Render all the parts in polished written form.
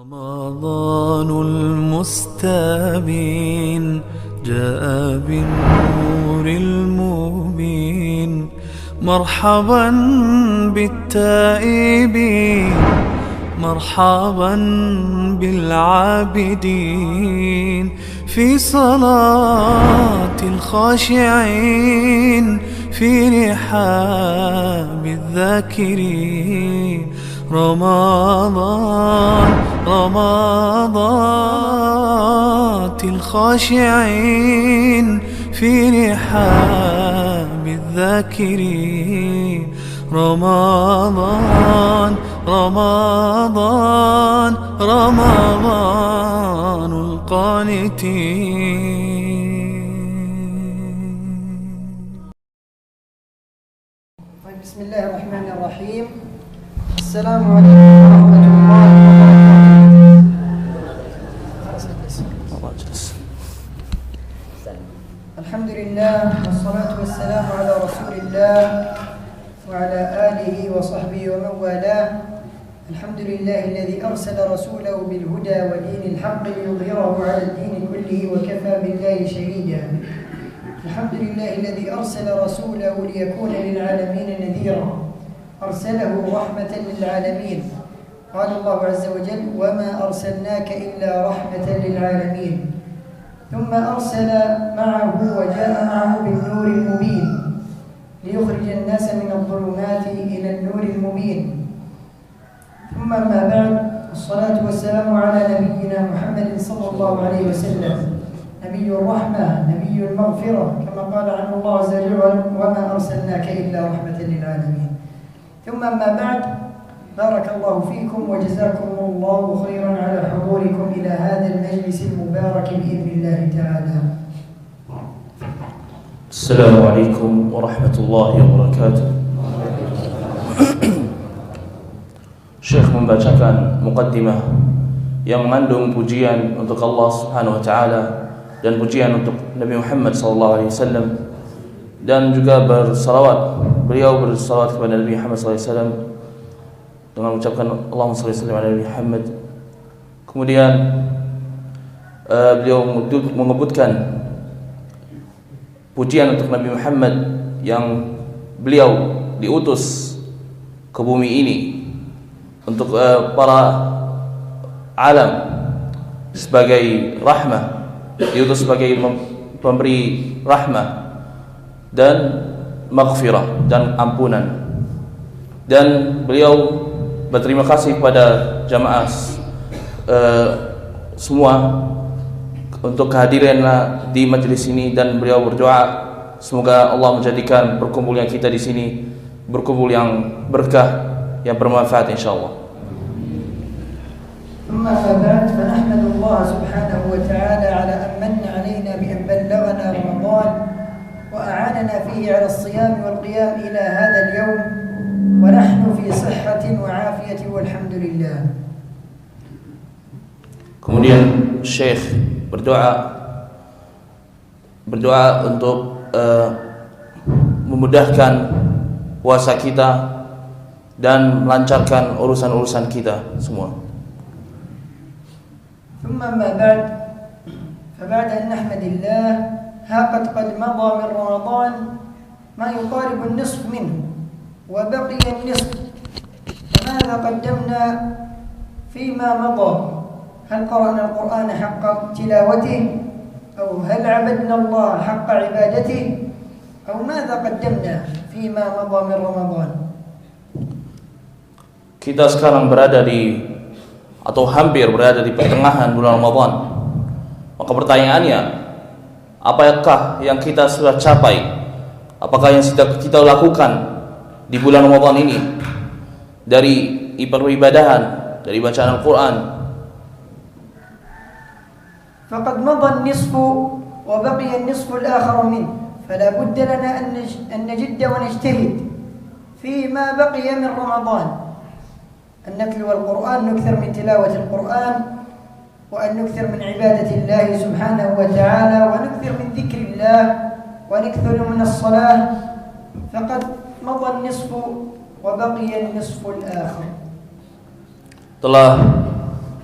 رمضان المستبين جاء بالنور المبين، مرحبا بالتائبين، مرحبا بالعابدين، في صلاة الخاشعين، في رحاب الذاكرين. رمضان الخاشعين، في رحاب الذاكرين. رمضان القانتين. بسم الله الرحمن الرحيم. السلام عليكم ورحمة الله وبركاته. الحمد لله والصلاة والسلام على رسول الله وعلى آله وصحبه ومن والاه. الحمد لله الذي أرسل رسوله بالهدى ودين الحق ليظهره على الدين كله وكفى بالله شهيدا. الحمد لله الذي أرسل رسوله ليكون للعالمين نذيرا، أرسله رحمة للعالمين. قال الله عز وجل: وما أرسلناك إلا رحمة للعالمين. ثم أرسل معه وجاء معه بالنور المبين ليخرج الناس من الظلمات إلى النور المبين. ثم ما بعد، الصلاة والسلام على نبينا محمد صلى الله عليه وسلم، نبي الرحمة، نبي المغفرة، كما قال عنه الله عز وجل: وما أرسلناك إلا رحمة للعالمين. ثم ما بعد، بارك الله فيكم وجزاكم الله خيرا على حضوركم إلى هذا المجلس المبارك بإذن الله تعالى. السلام عليكم ورحمة الله وبركاته. Syekh membacakan muqaddimah yang mengandung pujian untuk Allah Subhanahu wa taala dan pujian untuk Nabi Muhammad sallallahu alaihi wasallam, dan juga beliau bersalawat kepada Nabi Muhammad sallallahu alaihi wasallam dengan mengucapkan Allahumma shalli ala Nabi Muhammad. Kemudian beliau menyebutkan pujian untuk Nabi Muhammad yang beliau diutus ke bumi ini untuk para alam sebagai rahmah, diutus sebagai pemberi rahmah dan maghfirah dan ampunan. Dan beliau berterima kasih kepada jamaah semua untuk kehadirannya di majelis ini, dan beliau berdoa semoga Allah menjadikan berkumpulnya kita di sini berkumpul yang berkah, yang bermanfaat insyaallah. ثم ما بعد، فنحمد الله سبحانه وتعالى على أن من علينا بأن بلغنا رمضان وأعاننا فيه على الصيام والقيام إلى هذا اليوم ونحن في صحة وعافية والحمد لله. Kemudian Syekh berdoa untuk memudahkan puasa kita dan melancarkan urusan-urusan kita semua. ثم ما بعد، فبعد أن نحمد الله قد مضى من رمضان ما يقارب النصف منه وبقي النصف، فماذا قدمنا فيما مضى؟ هل قرأنا القرآن حق تلاوته؟ أو هل عبدنا الله حق عبادته؟ أو ماذا قدمنا فيما مضى من رمضان؟ Kita sekarang hampir berada di pertengahan bulan Ramadan. Maka pertanyaannya, apakah yang kita sudah capai? Apakah yang sudah kita lakukan di bulan Ramadan ini dari peribadahan, dari bacaan Al-Quran? فقد مضى النصف وبقي النصف الآخر منه، فلا بد لنا أن نجد ونجتهد فيما بقي من رمضان، أن نتلو القرآن، نكثر من تلاوة القرآن، وأن نكثر من عبادة الله سبحانه وتعالى، ونكثر من ذكر الله، ونكثر من الصلاة. فقد مضى النصف وبقي النصف الآخر. Telah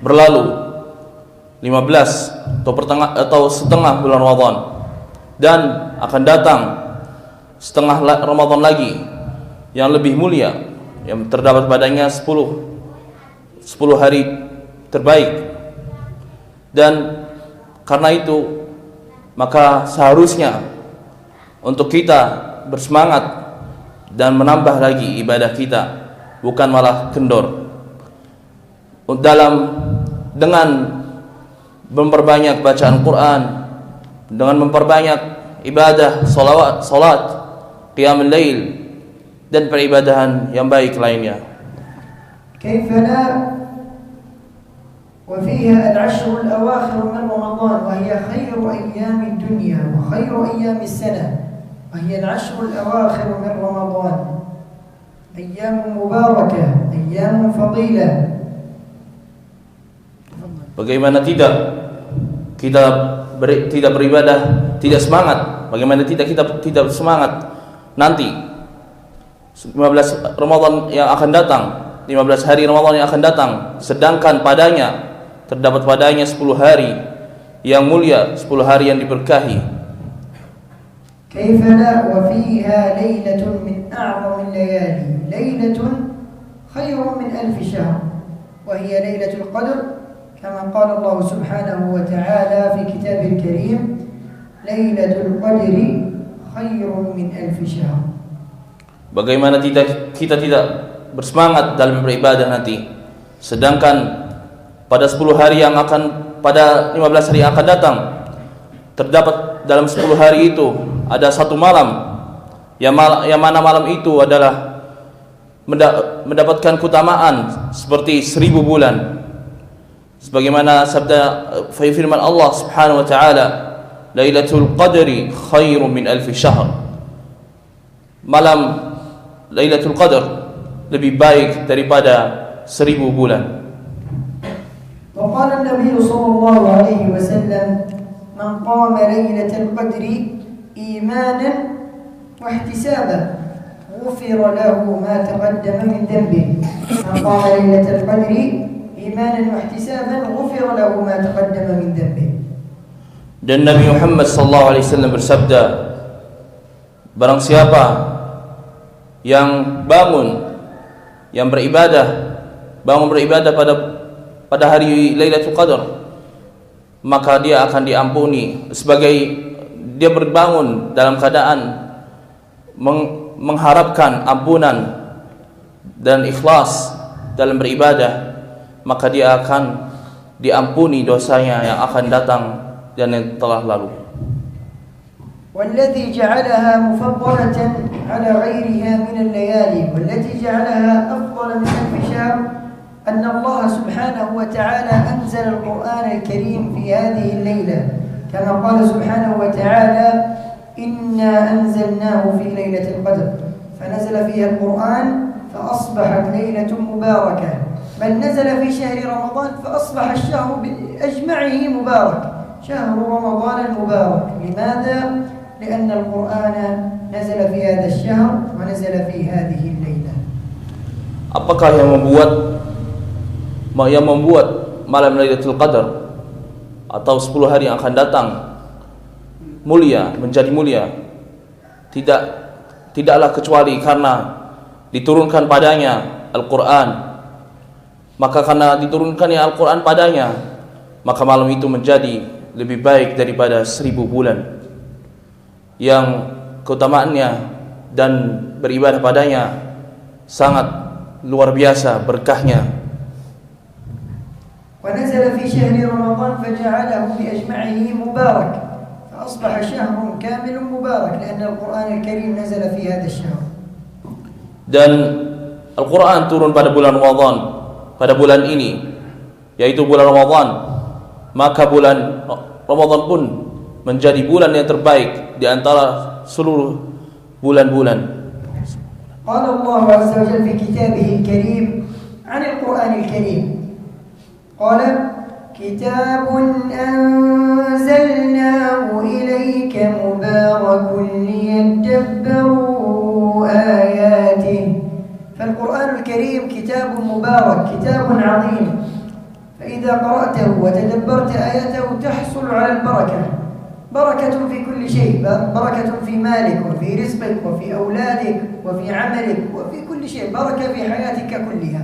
berlalu 15 atau setengah bulan Ramadan, dan akan datang setengah Ramadan lagi yang lebih mulia, yang terdapat padanya 10 hari terbaik. Dan karena itu maka seharusnya untuk kita bersemangat dan menambah lagi ibadah kita, bukan malah kendor dengan memperbanyak bacaan Quran, dengan memperbanyak ibadah salat, qiyamul lail, dan peribadahan yang baik lainnya. كيف لا وفيها العشر الأواخر من رمضان وهي خير أيام الدنيا وخير أيام السنة، وهي العشر الأواخر من رمضان، أيام مباركة، أيام فضيلة. Bagaimana tidak kita tidak beribadah, tidak semangat? Bagaimana tidak kita tidak semangat nanti 15 Ramadan yang akan datang, 15 hari Ramadan yang akan datang, sedangkan terdapat padanya 10 hari yang mulia, 10 hari yang diberkahi. كيف لا وفيها ليلة من أعظم الليالي، ليلة خير من 1000 شهر، وهي ليلة القدر، كما قال الله سبحانه وتعالى في كتابه الكريم: ليلة القدر خير من 1000 شهر. Bagaimana kita tidak bersemangat dalam beribadah nanti, sedangkan pada 10 hari yang akan, pada 15 hari yang akan datang, terdapat dalam 10 hari itu ada satu malam yang mana malam itu adalah mendapatkan keutamaan seperti 1000 bulan, sebagaimana sabda firman Allah Subhanahu wa taala, Lailatul Qadri khairum min 1000 syahr. Malam Lailatul Qadar lebih baik daripada 1000 bulan. وقال النبي صلى الله عليه وسلم: من قام ليلة القدر إيمانا واحتسابا غفر له ما تقدم من ذنبه. من قام ليلة القدر إيمانا واحتسابا غفر له ما تقدم من ذنبه. Dan Nabi Muhammad sallallahu alaihi wasallam bersabda, barang siapa yang beribadah pada hari Lailatul Qadar, maka dia akan diampuni sebagai dia berbangun dalam keadaan mengharapkan ampunan dan ikhlas dalam beribadah, maka dia akan diampuni dosanya yang akan datang dan yang telah lalu. والذي جعلها مفضلة على غيرها من الليالي والتي جعلها أفضل من 1000 شهر أن الله سبحانه وتعالى أنزل القرآن الكريم في هذه الليلة، كما قال سبحانه وتعالى: إنا أنزلناه في ليلة القدر، فنزل فيها القرآن فأصبحت ليلة مباركة، بل نزل في شهر رمضان فأصبح الشهر بأجمعه مبارك، شهر رمضان المبارك. لماذا؟ لأن القرآن نزل في هذا الشهر ونزل في هذه الليلة. Apakah yang membuat malam Lailatul Qadar atau 10 hari yang akan datang menjadi mulia? Tidaklah kecuali karena diturunkan padanya Al-Qur'an. Maka karena diturunkannya Al-Qur'an padanya, maka malam itu menjadi lebih baik daripada 1000 bulan yang keutamaannya dan beribadah padanya sangat luar biasa berkahnya. ونزل في شهر رمضان فجعله بأجمعه مبارك، فأصبح شهر كامل مبارك لأن القرآن الكريم نزل في هذا الشهر. Dan Al-Quran turun pada bulan Ramadan, pada bulan ini, yaitu bulan Ramadan, maka bulan Ramadan pun menjadi bulan yang terbaik di antara seluruh bulan-bulan. قال الله عز وجل في كتابه الكريم عن القرآن الكريم، قال: كتاب أنزلناه إليك مبارك ليدبروا آياته. فالقرآن الكريم كتاب مبارك، كتاب عظيم، فإذا قرأته وتدبرت آياته تحصل على البركة، بركة في كل شيء، بركة في مالك وفي رزقك وفي أولادك وفي عملك وفي كل شيء، بركة في حياتك كلها.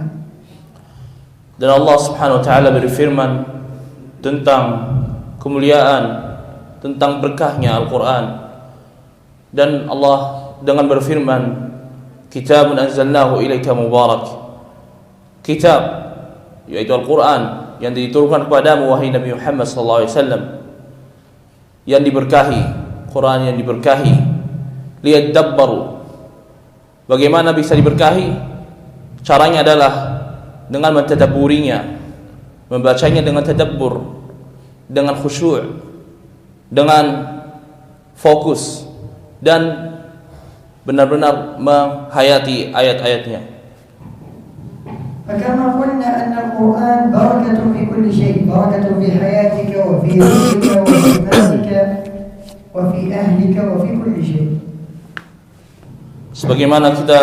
Dan Allah Subhanahu wa taala berfirman tentang kemuliaan, tentang berkahnya Al-Qur'an. Dan Allah dengan berfirman, "Kitabun anzalnahu ilaika mubarak." Kitab yaitu Al-Qur'an yang diturunkan kepadamu wahai Nabi Muhammad sallallahu alaihi wasallam, yang diberkahi, Quran yang diberkahi. Liyadabbaru. Bagaimana bisa diberkahi? Caranya adalah dengan mentadabburinya, membacanya dengan tadabbur, dengan khusyuk, dengan fokus, dan benar-benar menghayati ayat-ayatnya. فكما قلنا أن القرآن بركة في كل شيء، بركة في حياتك وفي رزقك وفي مالك وفي أهلك وفي كل شيء. Sebagaimana kita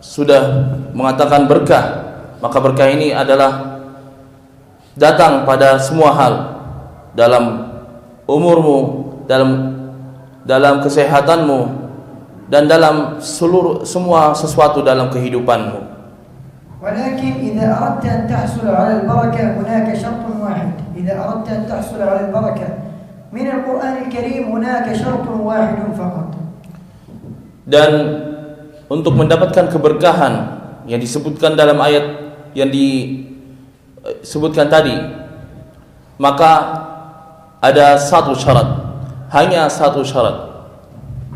sudah mengatakan berkah, maka berkah ini adalah datang pada semua hal, dalam umurmu, dalam kesehatanmu, dan dalam semua sesuatu dalam kehidupanmu. ولكن إذا أردت أن تحصل على البركة هناك شرط واحد، إذا أردت أن تحصل على البركة من القرآن الكريم هناك شرط واحد فقط. Dan untuk mendapatkan keberkahan yang disebutkan dalam ayat yang disebutkan tadi, maka ada satu syarat, hanya satu syarat.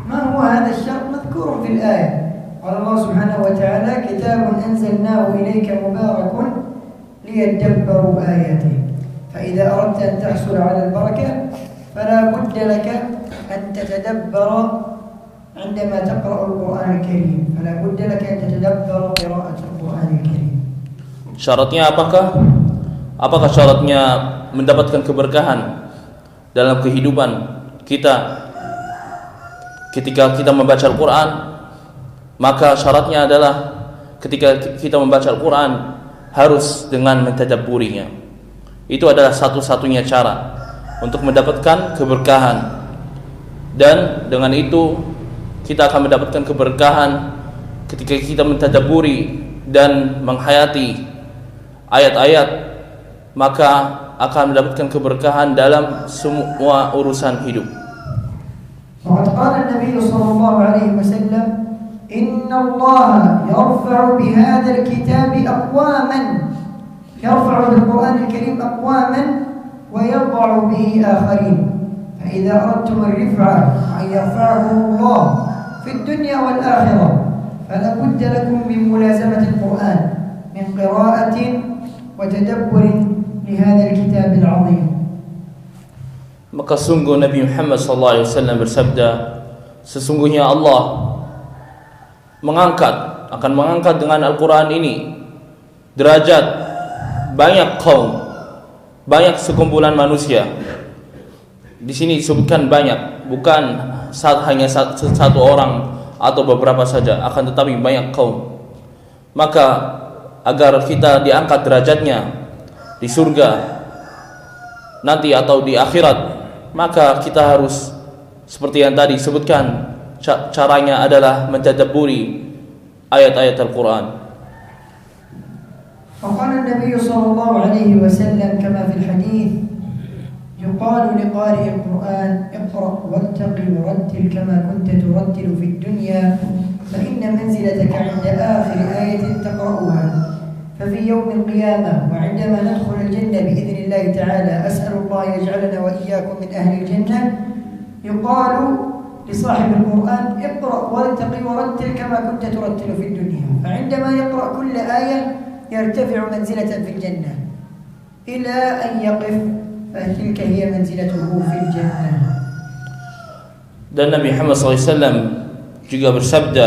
ما هو هذا الشرط؟ مذكور في الآية. قال الله سبحانه وتعالى: كتاب أنزلناه إليك مبارك ليدبروا آياته. فإذا أردت أن تحصل على البركة فلا بد لك أن تتدبر عندما تقرأ القرآن الكريم، فلا بد لك أن تتدبر قراءة القرآن الكريم. Syaratnya apakah? Apakah syaratnya mendapatkan keberkahan dalam kehidupan kita ketika kita membaca Al-Quran? Maka syaratnya adalah ketika kita membaca Al-Quran harus dengan mentadabburinya. Itu adalah satu-satunya cara untuk mendapatkan keberkahan. Dan dengan itu kita akan mendapatkan keberkahan ketika kita mentadabburi dan menghayati ayat-ayat, maka akan mendapatkan keberkahan dalam semua urusan hidup. وقد قال النبي صلى الله عليه وسلم: إن الله يرفع بهذا الكتاب أقواما، يرفع بالقرآن الكريم أقواما ويضع به آخرين، فإذا أردتم الرفعة أن يرفعكم الله في الدنيا والآخرة فلا بد لكم من ملازمة القرآن، من قراءة وتدبر لهذا الكتاب العظيم. Maka sungguh Nabi Muhammad SAW bersabda, sesungguhnya Allah akan mengangkat dengan Al-Quran ini derajat banyak kaum, banyak sekumpulan manusia. Di sini disebutkan banyak, bukan hanya satu orang atau beberapa saja, akan tetapi banyak kaum. Maka agar kita diangkat derajatnya di surga nanti atau di akhirat, maka kita harus seperti yang tadi disebutkan, caranya adalah mentadabburi ayat-ayat Al-Quran. وقال النبي صلى الله عليه وسلم كما في الحديث: يقال لقارئ القرآن: اقرأ وارتقي ورتل كما كنت ترتل في الدنيا، فإن منزلتك عند آخر آية تقرأها. ففي يوم القيامة وعندما ندخل الجنة بإذن الله تعالى، أسأل الله يجعلنا وإياكم من أهل الجنة، يقال لصاحب القرآن: اقرأ وارتقي ورتل كما كنت ترتل في الدنيا. فعندما يقرأ كل آية يرتفع منزلة في الجنة إلى أن يقف، فتلك هي منزلته في الجنة. Dan Nabi Muhammad SAW juga bersabda,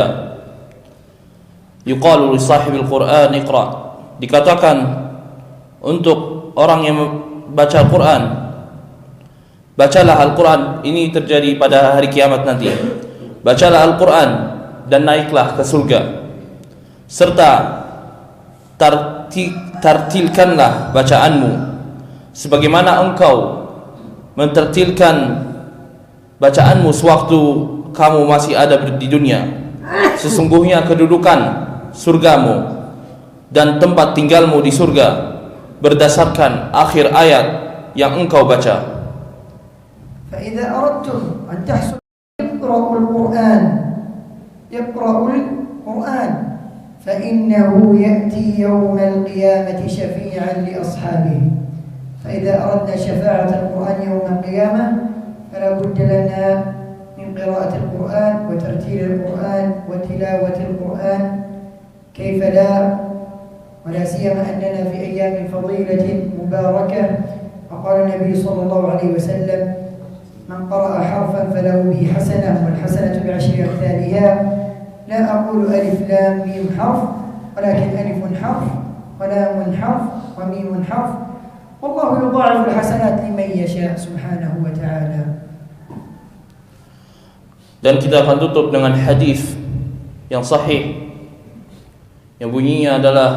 yuqalu li sahibil Qur'an iqra, dikatakan untuk orang yang membaca Al-Quran, bacalah Al-Quran. Ini terjadi pada hari kiamat nanti. Bacalah Al-Quran dan naiklah ke surga, serta tartilkanlah bacaanmu sebagaimana engkau mentertilkan bacaanmu sewaktu kamu masih ada di dunia. Sesungguhnya kedudukan surgamu dan tempat tinggalmu di surga berdasarkan akhir ayat yang engkau baca. فإذا أردتم أن تحصلوا اقرأوا القرآن فإنه يأتي يوم القيامة شفيعا لأصحابه. فإذا أردنا شفاعة القرآن يوم القيامة فلا بد لنا من قراءة القرآن وترتيل القرآن وتلاوة القرآن، كيف لا، ولا سيما أننا في أيام فضيلة مباركة. وقال النبي صلى الله عليه وسلم: من قرأ حرفا فله به حسنة والحسنة بعشر أمثالها. لا أقول ألف لام ميم حرف، ولكن ألف حرف ولام حرف وميم حرف، والله يضاعف الحسنات لمن يشاء سبحانه وتعالى. Dan kita akan tutup dengan hadis yang sahih yang bunyinya adalah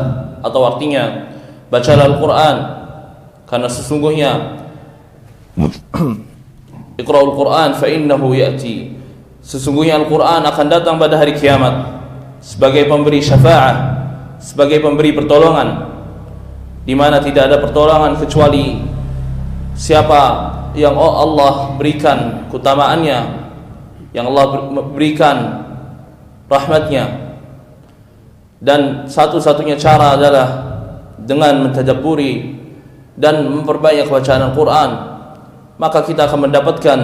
atau artinya, bacalah Al-Quran karena sesungguhnya Iqra'ul Quran fa innahu ya'ti, sesungguhnya Al-Quran akan datang pada hari kiamat sebagai pemberi syafa'ah, sebagai pemberi pertolongan, di mana tidak ada pertolongan kecuali siapa yang Allah berikan keutamaannya, yang Allah berikan rahmatnya. Dan satu-satunya cara adalah dengan mentadabburi dan memperbanyak bacaan Al-Quran, maka kita akan mendapatkan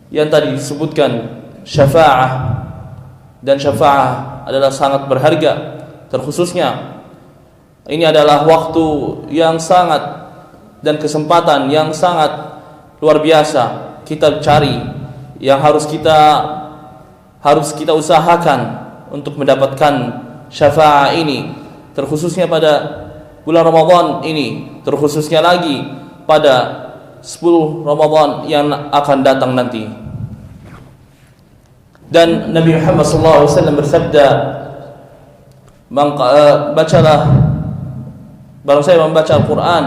yang tadi disebutkan syafa'ah. Dan syafa'ah adalah sangat berharga, terkhususnya ini adalah waktu yang sangat dan kesempatan yang sangat luar biasa kita cari, yang harus kita usahakan untuk mendapatkan syafa'ah ini, terkhususnya pada bulan Ramadan ini, terkhususnya lagi pada 10 Ramadan yang akan datang nanti. Dan Nabi Muhammad SAW bersabda, bacalah, barang saya membaca Al-Quran,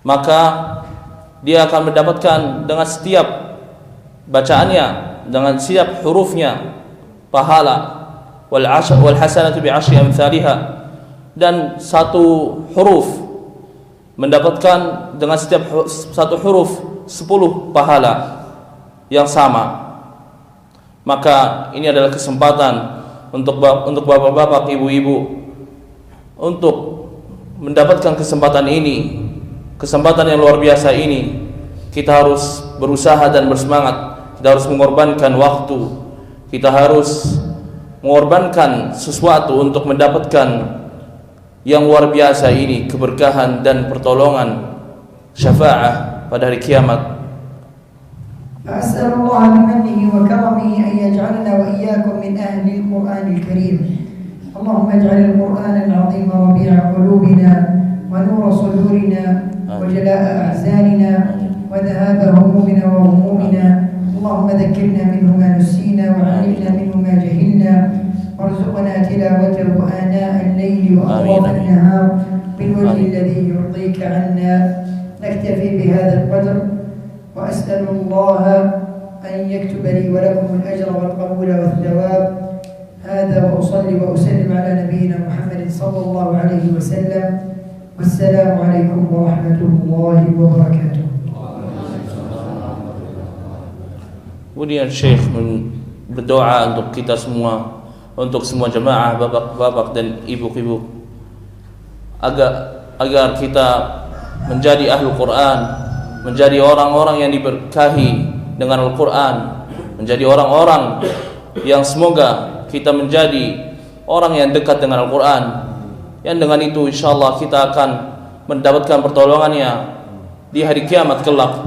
maka dia akan mendapatkan dengan setiap bacaannya, dengan setiap hurufnya pahala, wal hasanatu bi 'ashri amsalha, dan satu huruf mendapatkan dengan setiap satu huruf 10 pahala yang sama. Maka ini adalah kesempatan untuk bapak-bapak, ibu-ibu untuk mendapatkan kesempatan ini, kesempatan yang luar biasa ini. Kita harus berusaha dan bersemangat, kita harus mengorbankan waktu, kita harus mengorbankan sesuatu untuk mendapatkan yang luar biasa ini, keberkahan dan pertolongan syafa'ah pada hari kiamat. أسأل الله بمنه وكرمه أن يجعلنا وإياكم من أهل القرآن الكريم. اللهم اجعل القرآن العظيم ربيع قلوبنا ونور صدورنا وجلاء أحزاننا وذهاب همومنا وغمومنا. اللهم ذكرنا منه ما نسينا وعلمنا منه ما جهلنا وارزقنا تلاوته آناء الليل وأطراف النهار بالوجه الذي يرضيك عنا. نكتفي بهذا القدر، وأسأل الله أن يكتب لي ولكم الأجر والقبول والثواب. هذا وأصلي وأسلم على نبينا محمد صلى الله عليه وسلم، والسلام عليكم ورحمة الله وبركاته. Kemudian Syekh berdoa untuk kita semua, untuk semua jemaah, bapak-bapak dan ibu-ibu, agar kita menjadi ahlu Quran, menjadi orang-orang yang diberkahi dengan Al-Quran, menjadi orang-orang yang semoga kita menjadi orang yang dekat dengan Al-Quran, yang dengan itu insyaallah kita akan mendapatkan pertolongannya di hari kiamat kelak,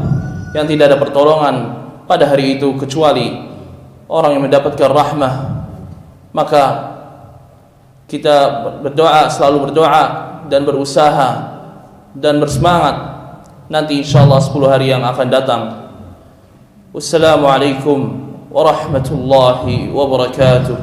yang tidak ada pertolongan pada hari itu kecuali orang yang mendapatkan rahmah. Maka kita berdoa, selalu berdoa dan berusaha dan bersemangat nanti insyaallah 10 hari yang akan datang. Wassalamualaikum warahmatullahi wabarakatuh.